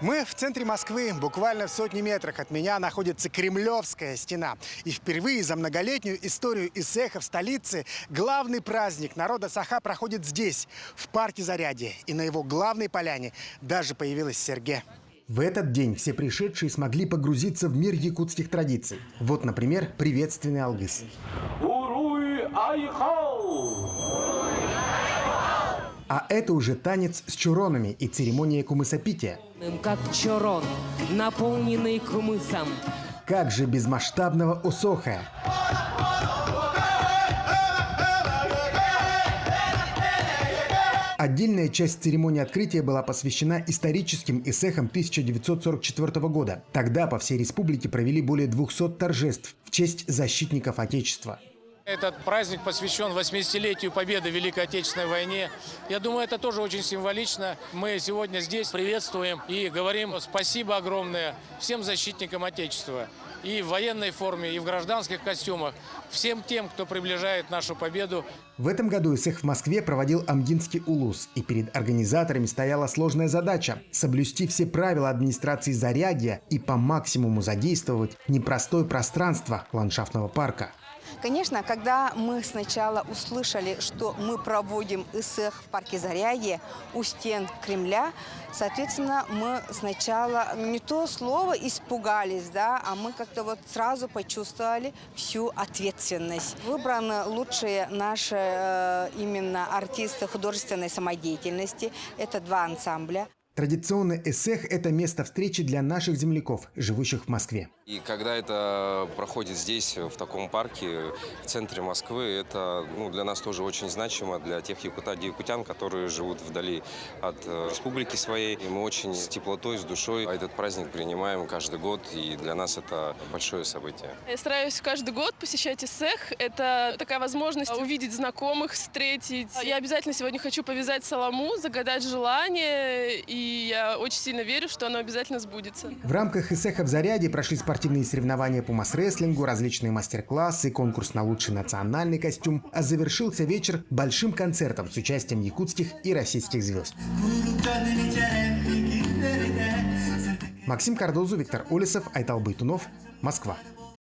Мы в центре Москвы. Буквально в сотни метрах от меня находится Кремлевская стена. И впервые за многолетнюю историю эсэха в столице главный праздник народа Саха проходит здесь, в парке Зарядье. И на его главной поляне даже появилась Серге. В этот день все пришедшие смогли погрузиться в мир якутских традиций. Вот, например, приветственный алгыс. А это уже танец с чуронами и церемония кумысопития. Как чурон, наполненный кумысом. Как же без масштабного усоха? Отдельная часть церемонии открытия была посвящена историческим эсэхам 1944 года. Тогда по всей республике провели более 200 торжеств в честь защитников Отечества. Этот праздник посвящен 80-летию победы в Великой Отечественной войне. Я думаю, это тоже очень символично. Мы сегодня здесь приветствуем и говорим спасибо огромное всем защитникам Отечества. И в военной форме, и в гражданских костюмах. Всем тем, кто приближает нашу победу. В этом году эсэх в Москве проводил Амгинский улус. И перед организаторами стояла сложная задача – соблюсти все правила администрации Зарядья и по максимуму задействовать непростое пространство ландшафтного парка. Конечно, когда мы сначала услышали, что мы проводим эсэх в парке Зарядье у стен Кремля, соответственно, мы сначала не то слово испугались, да, а мы как-то вот сразу почувствовали всю ответственность. Выбраны лучшие наши именно артисты художественной самодеятельности. Это 2 ансамбля. Традиционный эсэх – это место встречи для наших земляков, живущих в Москве. И когда это проходит здесь, в таком парке, в центре Москвы, это для нас тоже очень значимо, для тех якутян, которые живут вдали от республики своей. И мы очень с теплотой, с душой этот праздник принимаем каждый год, и для нас это большое событие. Я стараюсь каждый год посещать эсэх. Это такая возможность увидеть знакомых, встретить. Я обязательно сегодня хочу повязать солому, загадать желание, и я очень сильно верю, что оно обязательно сбудется. В рамках эсэха в Зарядье прошли спортивные соревнования по масс-рестлингу, различные мастер-классы, конкурс на лучший национальный костюм, а завершился вечер большим концертом с участием якутских и российских звезд. Максим Кардозу, Виктор Олесов, Айтал Байтунов, Москва.